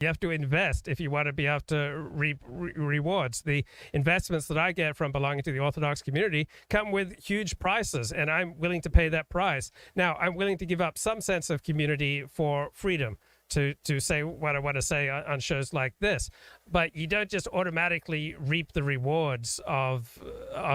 You have to invest if you want to be able to reap rewards. The investments that I get from belonging to the Orthodox community come with huge prices, and I'm willing to pay that price. Now, I'm willing to give up some sense of community for freedom to say what I want to say on shows like this. But you don't just automatically reap the rewards of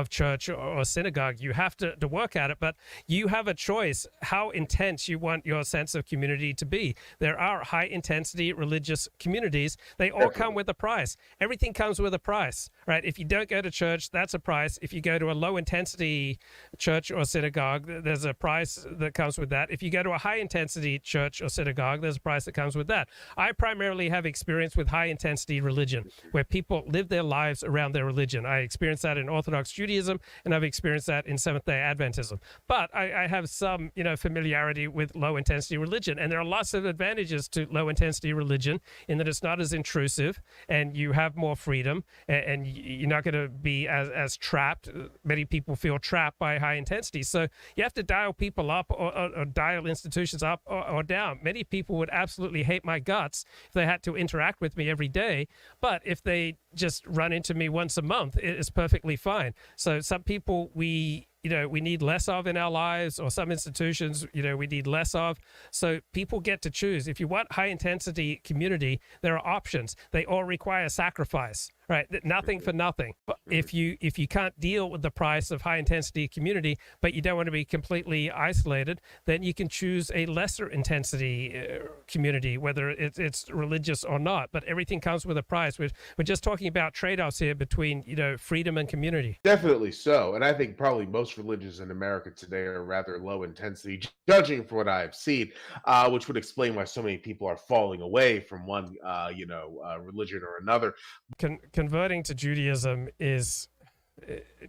church or synagogue. You have to work at it, but you have a choice how intense you want your sense of community to be. There are high-intensity religious communities. They all come with a price. Everything comes with a price, right? If you don't go to church, that's a price. If you go to a low-intensity church or synagogue, there's a price that comes with that. If you go to a high-intensity church or synagogue, there's a price that comes with that. I primarily have experience with high-intensity religion, where people live their lives around their religion. I experienced that in Orthodox Judaism, and I've experienced that in Seventh-day Adventism. But I have some, familiarity with low-intensity religion, and there are lots of advantages to low-intensity religion in that it's not as intrusive, and you have more freedom, and you're not going to be as trapped. Many people feel trapped by high intensity. So you have to dial people up or dial institutions up or down. Many people would absolutely hate my guts if they had to interact with me every day. But if they just run into me once a month, it's perfectly fine. So some people we need less of in our lives, or some institutions, we need less of. So people get to choose. If you want high intensity community, there are options. They all require sacrifice, right? Nothing for nothing. But if you can't deal with the price of high intensity community, but you don't want to be completely isolated, then you can choose a lesser intensity community, whether it's religious or not. But everything comes with a price. We're just talking about trade-offs here between, freedom and community. Definitely so. And I think probably most religions in America today are rather low intensity, judging from what I've seen, which would explain why so many people are falling away from one, religion or another. Converting to Judaism is,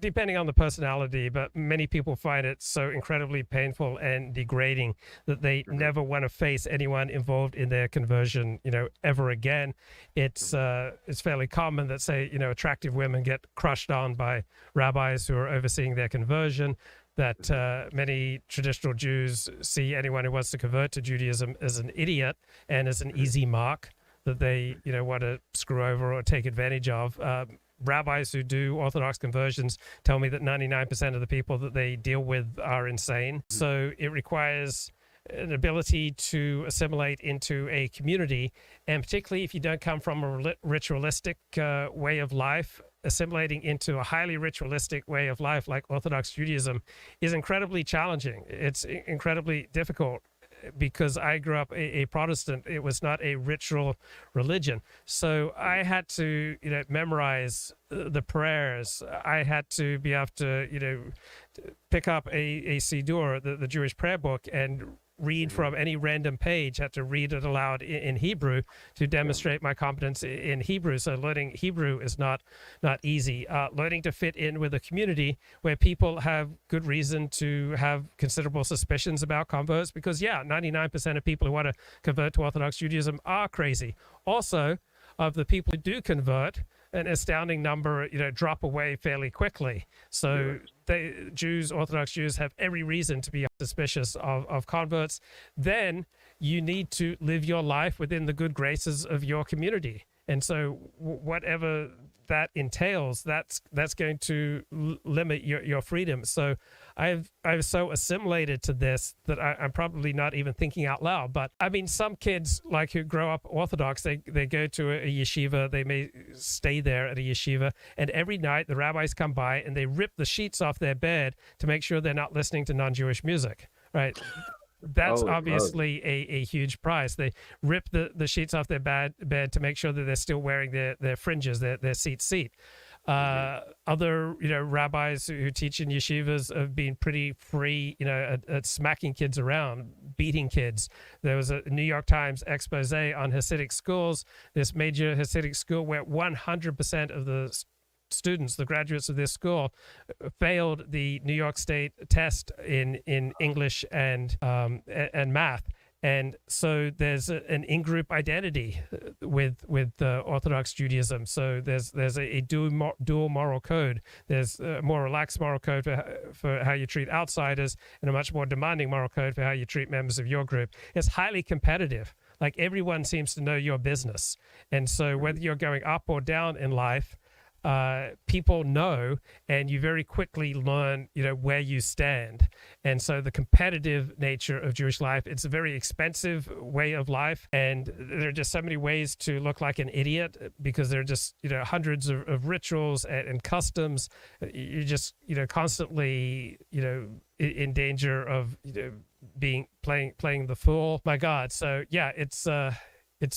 depending on the personality, but many people find it so incredibly painful and degrading that they never want to face anyone involved in their conversion, ever again. It's fairly common that, say, attractive women get crushed on by rabbis who are overseeing their conversion, that many traditional Jews see anyone who wants to convert to Judaism as an idiot and as an easy mark that they, want to screw over or take advantage of. Rabbis who do Orthodox conversions tell me that 99% of the people that they deal with are insane. So it requires an ability to assimilate into a community, and particularly if you don't come from a ritualistic way of life, assimilating into a highly ritualistic way of life like Orthodox Judaism is incredibly challenging. It's incredibly difficult, because I grew up a Protestant. It was not a ritual religion. So I had to, memorize the prayers. I had to be able to, pick up a Siddur, the Jewish prayer book, and read from any random page. Had to read it aloud in Hebrew to demonstrate my competence in Hebrew. So learning Hebrew is not easy. Learning to fit in with a community where people have good reason to have considerable suspicions about converts, because 99% of people who want to convert to Orthodox Judaism are crazy. Also, of the people who do convert, an astounding number, drop away fairly quickly. So Orthodox Jews have every reason to be suspicious of converts. Then you need to live your life within the good graces of your community. And so whatever that entails, that's going to limit your freedom. So I've so assimilated to this that I'm probably not even thinking out loud. But I mean, some kids who grow up Orthodox, they go to a yeshiva, they may stay there at a yeshiva, and every night the rabbis come by and they rip the sheets off their bed to make sure they're not listening to non-Jewish music, right? That's obviously a huge price. They rip the sheets off their bed to make sure that they're still wearing their fringes, their seat. Other, rabbis who teach in yeshivas have been pretty free, at smacking kids around, beating kids. There was a New York Times expose on Hasidic schools, this major Hasidic school where 100% of the students, the graduates of this school, failed the New York State test in English and math. And so there's an in-group identity with Orthodox Judaism. So there's a dual moral code. There's a more relaxed moral code for how you treat outsiders, and a much more demanding moral code for how you treat members of your group. It's highly competitive. Like everyone seems to know your business. And so whether you're going up or down in life, people know, and you very quickly learn, where you stand. And so the competitive nature of Jewish life, it's a very expensive way of life. And there are just so many ways to look like an idiot because there are just, hundreds of rituals and customs. You're just, constantly, in danger of, being playing the fool. My God. So yeah, it's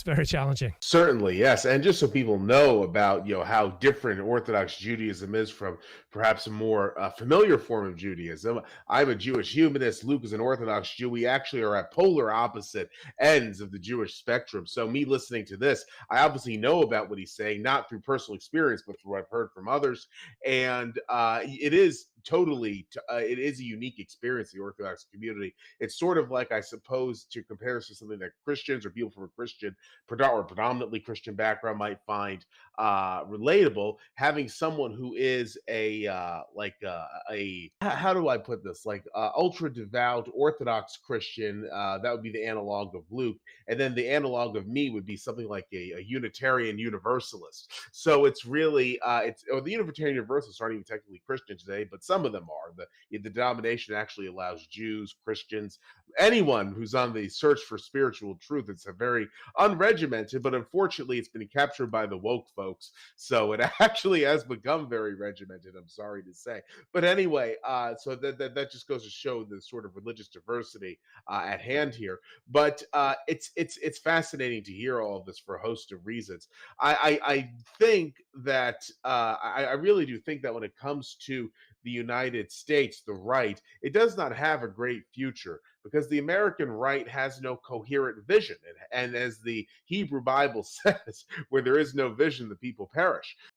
very challenging. Certainly, yes. And just so people know about, how different Orthodox Judaism is from perhaps a more familiar form of Judaism. I'm a Jewish humanist. Luke is an Orthodox Jew. We actually are at polar opposite ends of the Jewish spectrum. So me listening to this, I obviously know about what he's saying, not through personal experience, but through what I've heard from others. And it is it is a unique experience, the Orthodox community. It's sort of like, I suppose, to compare this to something that Christians or people from a Christian or predominantly Christian background might find relatable, having someone who is how do I put this, like ultra devout Orthodox Christian. That would be the analog of Luke, and then the analog of me would be something like a Unitarian Universalist. So it's really the Unitarian Universalists aren't even technically Christian today, but some of them are. The denomination actually allows Jews, Christians, anyone who's on the search for spiritual truth. It's a very unregimented, but unfortunately, it's been captured by the woke folks. So it actually has become very regimented. I'm sorry to say, but anyway, so that just goes to show the sort of religious diversity at hand here. But it's fascinating to hear all of this for a host of reasons. I think that I really do think that when it comes to the United States, the right, it does not have a great future because the American right has no coherent vision. And as the Hebrew Bible says, where there is no vision, the people perish.